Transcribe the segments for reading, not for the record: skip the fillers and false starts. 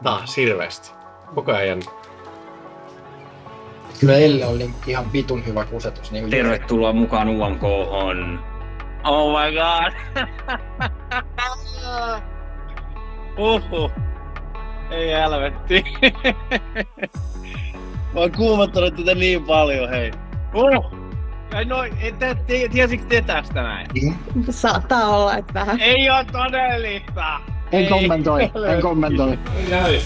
Taas hirveästi. Koko ajan. Kyllä Elle oli ihan vitun hyvä kusetus. Niin Tervetuloa mukaan UMK:hon. Oh my god! Ei helvetti. Mä oon kuumottanut tätä niin paljon, hei. Tiesikö te tästä näin? Saattaa olla, että vähän. Ei oo todellista! En kommentoi.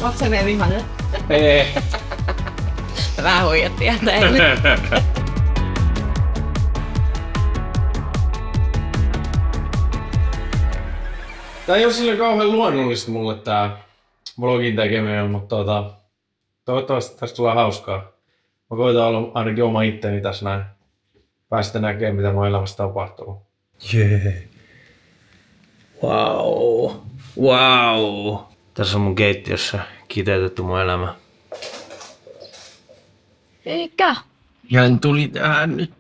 Onko se meidän vihainen? Ei. Vähän huijattiin teille. Tää ei oo silleen kauhean luonnollista mulle tää vlogin tekeminen, mutta toivottavasti tästä tulee hauskaa. Mä koitan olla ainakin oma itteni tässä näin. Päästä näkemään mitä mun elämässä tapahtuu. Jee. Wow. Tässä on mun keittiössä kiteytetty mun elämä. Eikä. Ja tuli tähän nyt.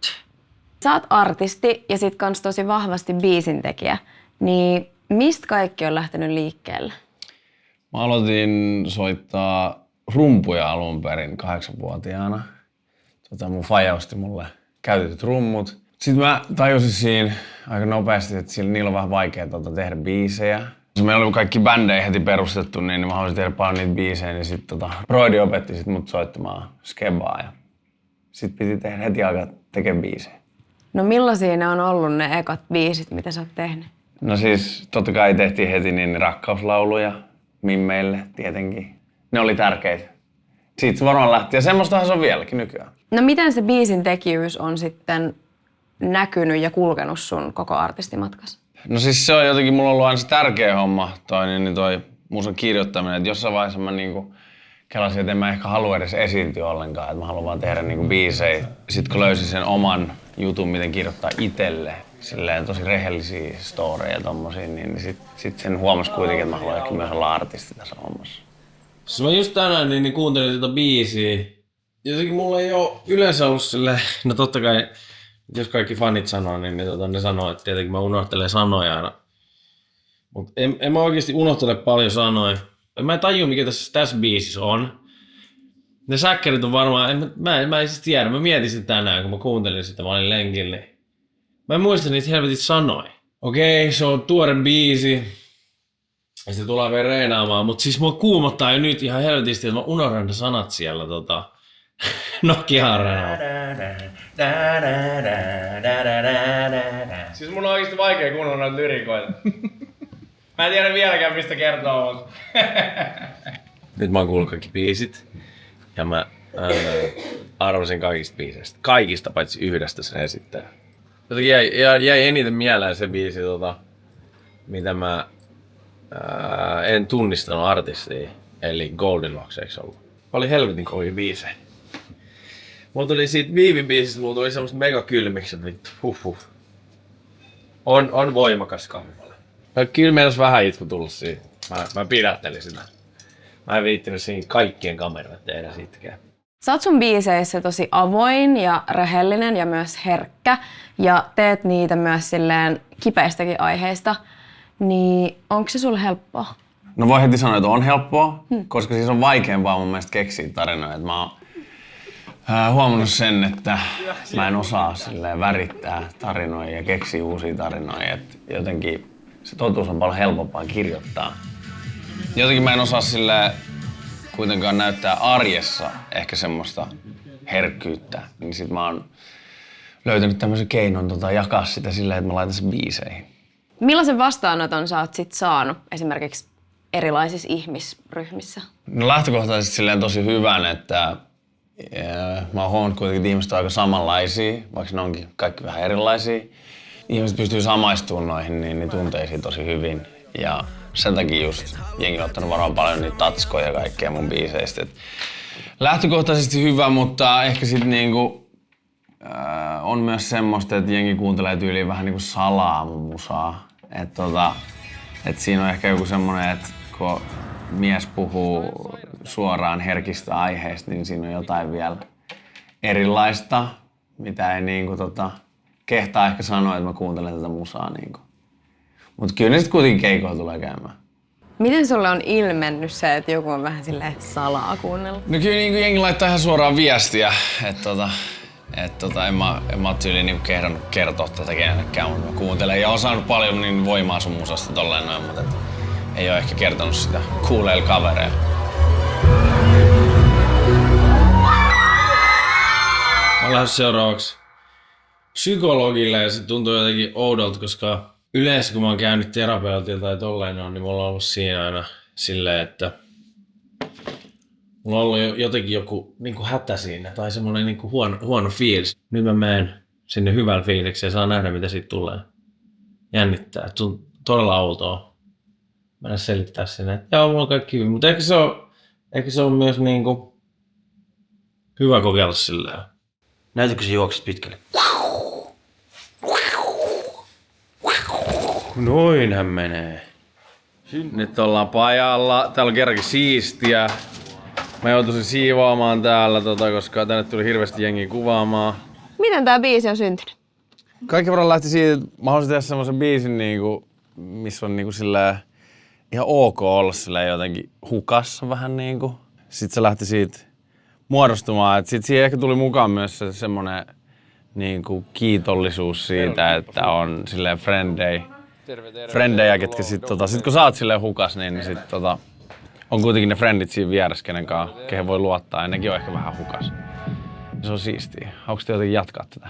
Sä oot artisti ja sit kans tosi vahvasti biisintekijä. Niin mistä kaikki on lähtenyt liikkeelle? Mä aloitin soittaa rumpuja alun perin 8-vuotiaana. Mun faija osti mulle käytetyt rummut. Sitten mä tajusin siinä aika nopeasti, että niillä on vähän vaikea tehdä biisejä. Meillä oli kaikki bändejä heti perustettu, niin mä haluaisin tehdä paljon niitä biisejä. Niin sitten Broidi opetti sit mut soittamaan skebaa ja sit piti tehdä heti alkaa tekemään biisejä. No millaisia ne on ollut ne ekat biisit, mitä sä oot tehnyt? No siis totta kai tehtiin heti niin rakkauslauluja mimmeille tietenkin. Ne oli tärkeitä. Siitä se varmaan lähti ja semmoistahan se on vieläkin nykyään. No miten se biisin tekijyys on sitten näkynyt ja kulkenut sun koko artistimatkassa? No siis se on jotenkin, mulla on ollut aina se tärkeä homma, toi musan kirjoittaminen. Että jossain vaiheessa mä niinku kelasin, että en mä ehkä halua edes esiintyä ollenkaan. Että mä haluan vaan tehdä niinku biisejä. Sitten kun löysin sen oman jutun, miten kirjoittaa itselle, silleen tosi rehellisiä storeja ja tommosia, niin sit sen huomasi kuitenkin, että mä haluan ehkä myös olla artisti tässä hommassa. Siis mä just tänään niin kuuntelin tätä biisiä. Jotenkin mulla ei oo yleensä ollut silleen, no totta kai, jos kaikki fanit sanoo, niin ne sanoo, että tietenkin mä unohtelen sanoja aina. Mut en mä oikeesti unohtele paljon sanoja. Mä en tajua mikä tässä biisissä on. Ne säkkärit on varmaan, mä en siis tiedä, mä mietin sitä tänään kun mä kuuntelin sitä, mä olin lenkillä. Mä en muista niitä helvetit sanoja. Okei, se on tuore biisi. Ja se tulee vielä reenaamaan, mutta siis mua kuumottaa jo nyt ihan helvetisti, että mä unohdan ne sanat siellä Nokia-arenalla. Siis mun on oikeesti vaikea kuunnella näitä lyrikoita. Mä en tiedä vieläkään mistä kertoo, mutta... Nyt mä oon kuullut kaikki biisit. Ja mä arvasin kaikista biiseistä. Kaikista paitsi yhdestä sen esittää. Jotenkin jäi eniten mieleen se biisi, mitä mä en tunnistanut artistia. Eli Goldilocks, eikö se ollut? Oli helvetin kovia biisejä. Mulla tuli siitä Viivi-biisistä, mulla tuli semmoset megakylmikset, vittu, On voimakas kappale. Kyllä meillä olisi vähän itku tullut siitä. Mä pidättelin sitä. Mä en viittinyt siinä kaikkien kameroiden edes itkeä. Sä oot sun biiseissä tosi avoin ja rehellinen ja myös herkkä. Ja teet niitä myös silleen kipeistäkin aiheista. Niin onko se sulle helppoa? No voi heti sanoa, että on helppoa, koska siis on vaikeampaa mun mielestä keksiä tarinoita. Mä oon huomannut sen, että mä en osaa silleen värittää tarinoja ja keksiä uusia tarinoja. Et jotenkin se totuus on paljon helpompaa kirjoittaa. Jotenkin mä en osaa silleen kuitenkaan näyttää arjessa ehkä semmoista herkkyyttä. Niin sit mä oon löytänyt tämmöisen keinon jakaa sitä silleen, että mä laitan sen biiseihin. Millaisen vastaanoton sä oot sit saanut esimerkiksi erilaisissa ihmisryhmissä? No lähtökohtaisesti silleen tosi hyvän, että mä oon huomannut kuitenkin, että ihmiset on aika samanlaisia, vaikka ne onkin kaikki vähän erilaisia. Ihmiset pystyy samaistumaan noihin niin tunteisiin tosi hyvin. Ja sen takia just jengi on ottanut varmaan paljon niitä tatskoja ja kaikkea mun biiseistä. Et lähtökohtaisesti hyvä, mutta ehkä sit niinku, on myös semmoista, että jengi kuuntelee tyyliin vähän niinku salaa mun musaa. Et siinä on ehkä joku semmonen, että kun mies puhuu suoraan herkistä aiheista, niin siinä on jotain vielä erilaista, mitä ei niinku kehtaa ehkä sanoa, että mä kuuntelen tätä musaa. Niinku. Mut kyllä ne sit kuitenkin keikoilla tulee käymään. Miten sulle on ilmennyt se, että joku on vähän silleen salaa kuunnellut? No kyllä niin jengi laittaa ihan suoraan viestiä, että en mä oo tyyliin niin kehdannut kertoa tätä kenellekään, mutta mä kuuntelen ja oon saanut paljon niin voimaa sun musasta tolleen noin, mutta ei oo ehkä kertonut sitä kuuleilla kavereilla. Mä lähdin seuraavaksi psykologille ja se tuntuu jotenkin oudolta, koska yleensä kun mä oon käynyt terapeutilta tai tolleen, niin mulla on ollut siinä aina silleen, että mulla on ollut jotenkin joku niin kuin hätä siinä tai semmoinen niin kuin huono fiilis. Nyt mä menen sinne hyvällä fiiliksi ja saa nähdä mitä siitä tulee. Jännittää. Se on todella outoa. Mä en selittää sinne, että joo, mulla on kaikki hyvin. Mutta ehkä se on myös niin kuin hyvä kokeilla silleen. Näytätkö sä juokset pitkälle? Noinhän menee. Nyt ollaan pajalla. Täällä on kerrankin siistiä. Mä joutuisin siivoamaan täällä, koska tänne tuli hirveästi jengiä kuvaamaan. Miten tää biisi on syntynyt? Kaikki varmaan lähti siitä, että mä haluaisin tehdä semmoisen biisin, missä on silleen ihan ok olla silleen jotenkin hukassa vähän niinku. Sitten se lähti siitä muodostumaan, että sitten siihen ehkä tuli mukaan myös semmoinen niinku kiitollisuus siitä, että on silleen frendejä, ketkä sit kun sä oot silleen hukas, niin sit on kuitenkin ne frendit siinä vieressä, kehen voi luottaa, ja nekin on ehkä vähän hukas. Se on siistiä. Haluatko te jotenkin jatkaa tätä?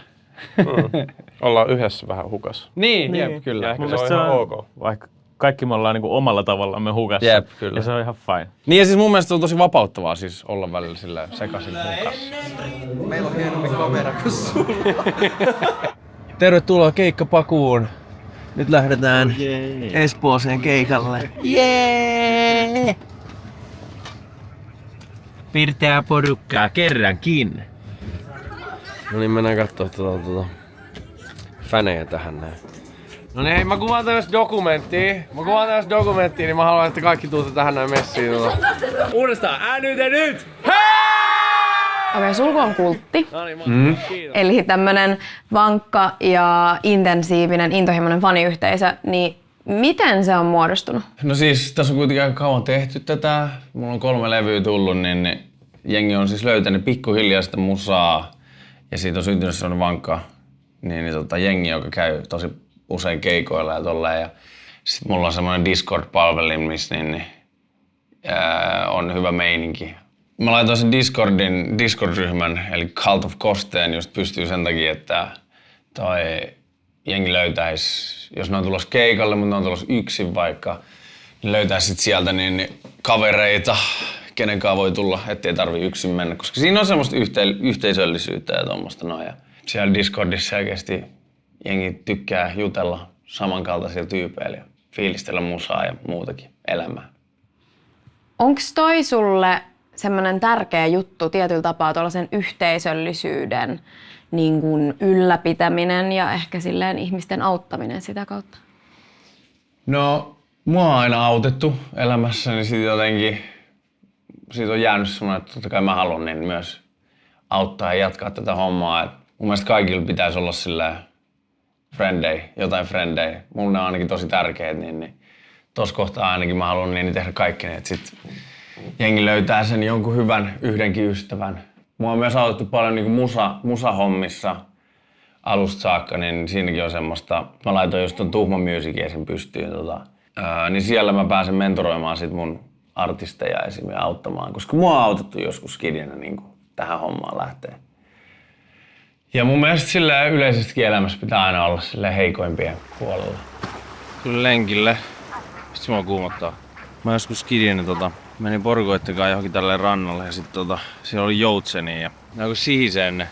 Ollaan yhdessä vähän hukas. Niin. Jep, kyllä. Ehkä se on ihan ok. Vaikka kaikki me ollaan niinku omalla tavallamme hukassa. Jep, kyllä. Ja se on ihan fine. Niin ja siis mun mielestä on tosi vapauttavaa siis olla välillä silleen sekaisin hukassa. Meillä on hienompi kamera kuin sulla. Tervetuloa keikkapakuun. Nyt lähdetään Espooseen keikalle. Jee! Pirteää porukkaa kerrankin. No niin, mennään kattoo fänejä tähän näin. No niin, hei, mä kuvaan tällaista dokumenttia. Niin mä haluan, että kaikki tuutte tähän näin messiin. Uudestaan, nyt ja nyt! Okei, sulku on kultti. Eli tämmönen vankka ja intensiivinen, intohimoinen faniyhteisö, niin miten se on muodostunut? No siis tässä on kuitenkin aika kauan tehty tätä. Mulla on 3 levyä tullut, niin jengi on siis löytänyt pikkuhiljaa sitä musaa. Ja siitä on syntynyt sellainen vankka jengi, joka käy tosi usein keikoilla ja tolleen. Ja sit mulla on semmoinen Discord-palvelin, missä on hyvä meininki. Mä laitoin sen Discord-ryhmän, eli Cult of Costeen, just pystyy sen takia, että toi jengi löytäisi, jos ne on tulossa keikalle, mutta ne on tulossa yksin vaikka, niin löytäisi sit sieltä niin kavereita, kenen kanssa voi tulla, ettei tarvi yksin mennä, koska siinä on semmoista yhteisöllisyyttä ja tommoista noin. Siellä Discordissa selkeästi jengi tykkää jutella samankaltaisilla tyypeillä ja fiilistellä musaa ja muutakin elämää. Onks toi sulle semmoinen tärkeä juttu tietyllä tapaa tuollaisen yhteisöllisyyden niin kuin ylläpitäminen ja ehkä silleen ihmisten auttaminen sitä kautta? No, mua on aina autettu elämässä, niin siitä jotenkin siitä on jäänyt semmoinen, että totta kai mä haluan niin myös auttaa ja jatkaa tätä hommaa. Et mun mielestä kaikilla pitäisi olla silleen jotain frendejä. Mulle ne on ainakin tosi tärkeät, niin tossa kohtaa ainakin mä haluan niin tehdä kaikki, että sit jengi löytää sen jonkun hyvän yhdenkin ystävän. Mua on myös autettu paljon niin musahommissa alusta saakka, niin siinäkin on semmoista. Mä laitoin just ton Tuhma Musicin sen pystyyn. Niin siellä mä pääsen mentoroimaan sit mun artisteja esimerkiksi auttamaan, koska mua on autettu joskus skidinä niin tähän hommaan lähtee. Ja mun mielestä silleen yleisestikin elämässä pitää aina olla silleen heikoimpien puolella. Tuli lenkille. Sitten mua kuumottaa. Mä joskus skidinä menin porukoitten kanssa johonkin tälle rannalle ja sit siellä oli joutsenia ja ne alkoi sihiseen ne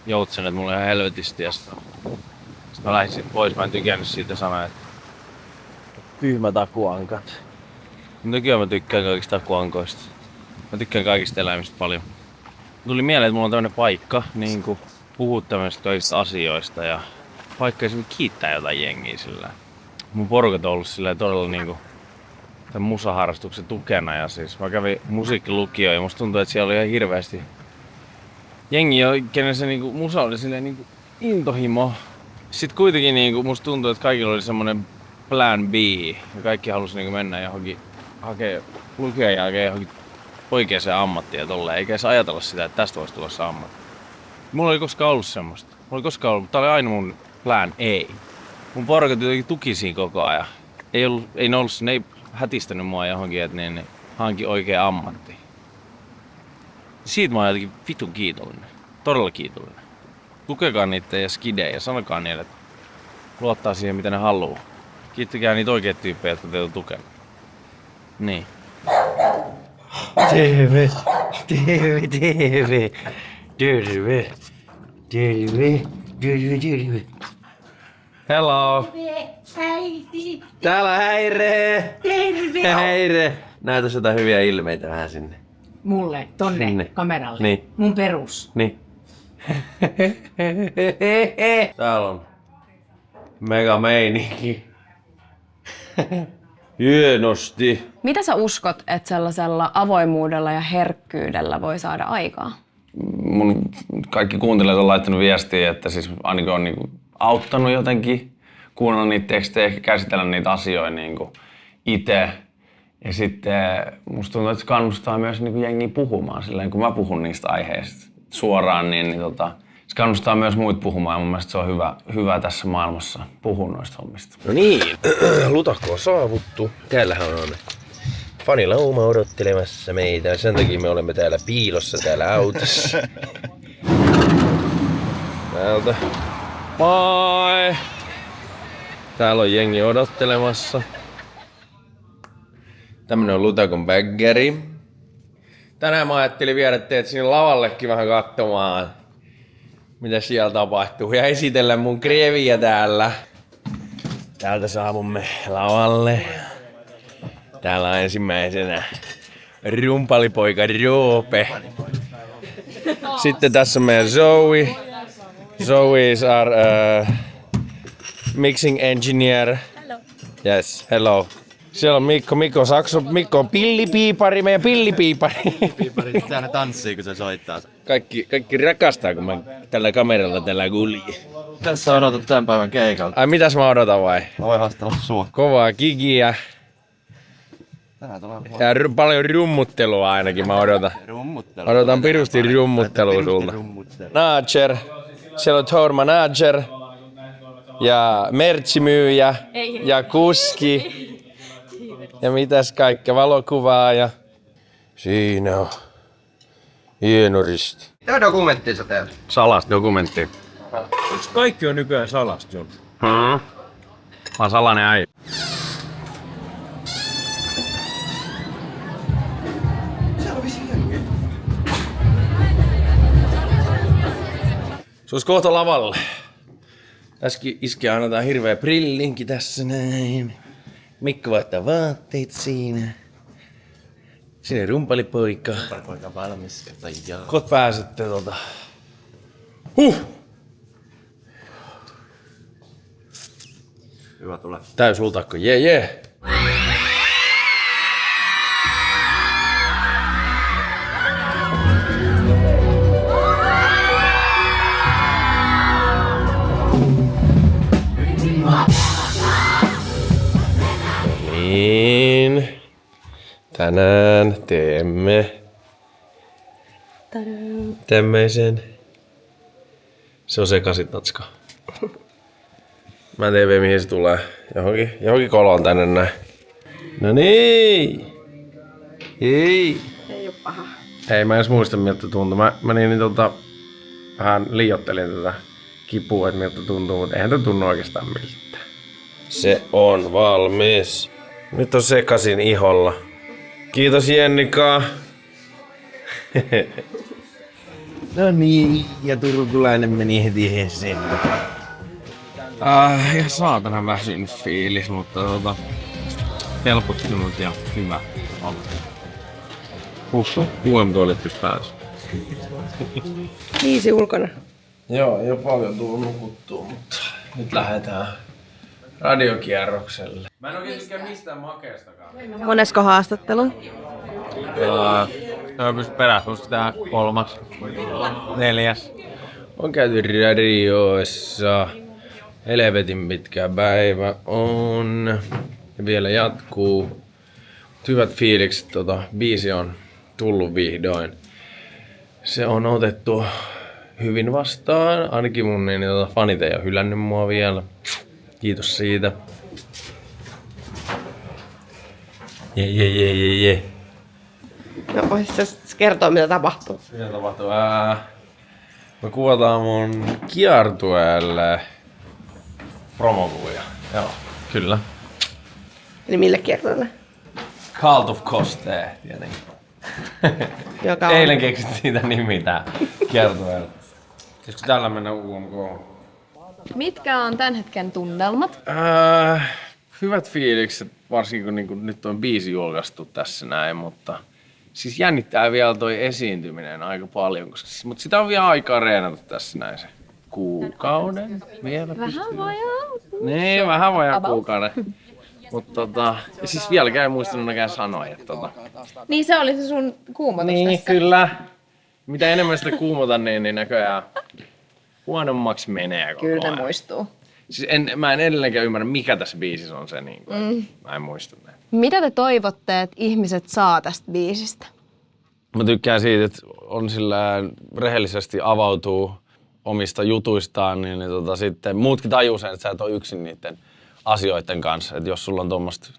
joutsenet mulle ihan helvetisti ja sit mä lähdin sit pois. Mä en tykännyt siitä sanoa, että tyhmät akuankat. Mutta kyllä mä tykkään kaikista akuankoista. Mä tykkään kaikista eläimistä paljon. Tuli mieleen, että mulla on tämmönen paikka niin kuin puhua tämmöisistä kaikista asioista ja paikka esimerkiksi kiittää jotain jengiä sillä. Mun porukat on ollut silleen todella niinku tämän musaharrastuksen tukena ja siis mä kävin musiikkilukioon ja musta tuntuu, että siellä oli ihan hirveästi jengi, kenen se niinku musa oli silleen niinku intohimo. Sitten kuitenkin niinku musta tuntuu, että kaikilla oli semmonen plan B ja kaikki halusi niinku mennä johonkin hakea lukion jälkeen johonkin oikeaan ammattiin ja tolleen, eikä edes ajatella sitä, että tästä voisi tulla se ammatti. Mulla ei koskaan ollut semmoista. Mulla ei koskaan ollut, tää oli aina mun plan A. Mun porukat jotenkin tuki siinä koko ajan. Ne ei hätistänyt mua johonkin, että ne hanki oikea ammatti. Siitä mä oon jotenkin vitun kiitollinen. Todella kiitollinen. Lukekaa niitä ja skidejä ja sanokaa niille, että luottaa siihen mitä ne haluaa. Kiittäkää niitä oikeita tyyppejä, jotka teitä tukevat. Niin. Terve. Hello. Äiti. Täällä Häire. Terve. Häire. Näytäs jotain hyviä ilmeitä vähän sinne. Mulle, tonne Sinne. kameralle. Niin. Mun perus. Niin. Täällä on mega meininki. Hienosti. Mitä sä uskot, että sellaisella avoimuudella ja herkkyydellä voi saada aikaa? Mun kaikki kuuntelijat on laittanut viestiä, että siis ainakin on niinku auttanut jotenkin kuunnella niitä tekstejä, ehkä käsitellä niitä asioita niinku itse. Ja sitten musta tuntuu, että se kannustaa myös niinku jengiä puhumaan silleen, kun mä puhun niistä aiheista suoraan, niin se kannustaa myös muut puhumaan ja mun mielestä se on hyvä tässä maailmassa puhua noista hommista. No niin, lutakko on saavuttu. Täällähän on fanilauma odottelemassa meitä. Sen takia me olemme täällä piilossa täällä autossa. Täältä. Moi! Täällä on jengi odottelemassa. Tämmönen on Lutakon baggeri. Tänään mä ajattelin viedä teet sinne lavallekin vähän katsomaan, mitä siellä tapahtuu. Ja esitellä mun kreviä täällä. Täältä saavumme lavalle. Täällä on ensimmäisenä rumpalipoika Roope. Sitten tässä on meidän Zoe. Zoe is our mixing engineer. Hello. Yes, hello. Siellä on Mikko Sakso. Mikko on pillipiipari, meidän pillipiipari. Pillipiipari, täällä tanssii, kun se soittaa. Kaikki rakastaa, kun mä tällä kameralla tällä guljin. Tässä odotat tämän päivän keikalta. Ai mitäs mä odotan vai? Mä voin haastella sua. Kovaa kikiä. Tänään tulee Ja paljon rummuttelua ainakin mä odotan. rummuttelu. Odotan pirusti rummuttelua sulta. Manager. Siellä on tour manager. Ja merchimyyjä. Ja kuski. Ja mitäs kaikkea, valokuvaaja. Siinä on hieno risti. Tää dokumentti sä teet. Salas dokumentti. Kaikki on nykyään salasta, John. Mä oon salainen äijä. Se olisi kohta lavalle. Tässäkin iskee aina tää hirveä brillinki tässä näin. Mikko vaihtaa vaatteet siinä. Sinne rumpalipoika. Rumpalipoika valmis. Kohta pääsette Hyvä tulee. Täysultakko, jee. Niin. Tänään teemme tämmöisen. Se on sekaisin tatska. Mä en tiedä mihin se tulee. Johonkin koloon tänne näin. No niin. Ei oo paha. Ei mä edes muista miltä tuntuu. Mä vähän liioittelin tätä kipua, että miltä tuntuu, mutta eihän tää tunnu oikeastaan miltä. Se on valmis. Nyt on sekaisin iholla. Kiitos Jennika. No niin, ja turkulainen meni heti Heseen. Ihan saatana väsynyt fiilis, mutta helpottunut ja hyvä olla. Huomtoilettis päässä. 5 ulkona. Joo, ei oo paljon tullut nukuttua, mutta nyt lähdetään radiokierrokselle. Mä en oikein tykkää mistään makeastakaan. Monesko haastattelu? Pysty perässä, olisiko tää 3., 4. On käyty radioissa. Helvetin pitkä päivä on. Ja vielä jatkuu. hyvät fiilikset, biisi on tullut vihdoin. Se on otettu hyvin vastaan, ainakin mun fanit ei ole hylännyt mua vielä. Kiitos siitä. Je. No voisit sä kertoa, mitä tapahtuu? Mitä tapahtuu? Me kuvataan mun kiertueelle promokuvia. Joo, kyllä. Eli mille kiertoille? Cult of Coste, tietenkin. Joka on... Eilen keksit siitä nimi tää kiertueelle. Siis kun tällä mennään UMK. Mitkä on tämän hetken tunnelmat? Hyvät fiilikset, varsinkin kun nyt on biisi julkaistu tässä näin, mutta siis jännittää vielä toi esiintyminen aika paljon, koska mutta sitä on vielä aikaa reenata tässä näin se kuukauden vielä. Vähän vajaa. Niin, vähän vajaa kuukauden. Mutta siis vieläkään en muistanut näkään sanoja. Niin se oli se sun kuumotus Niin, tässä. kyllä. Mitä enemmän sitä kuumotan, niin näköjään huonommaksi menee koko Kyllä ajan. ne muistuu. Siis mä en edelleenkään ymmärrä, mikä tässä biisissä on se, niin kuin, mä en muista näin. Mitä te toivotte, että ihmiset saa tästä biisistä? Mä tykkään siitä, että on sillä rehellisesti avautuu omista jutuistaan, niin sitten muutkin tajuu sen, että sä et ole yksin niiden asioiden kanssa. Että jos sulla on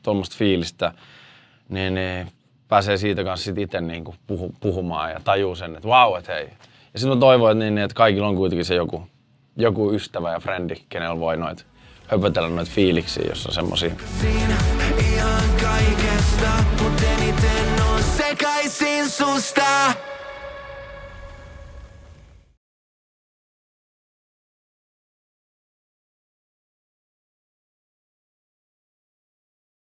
tuommoista fiilistä, niin pääsee siitä kanssa sit itse niinku puhumaan ja tajuu sen, että vau, että hei. Ja sitten mä toivon, että kaikilla on kuitenkin se joku ystävä ja frendi, kenellä voi höpötellä noita fiiliksiä, jos on semmosia. Ihan kaikesta, mut eniten on sekaisin susta.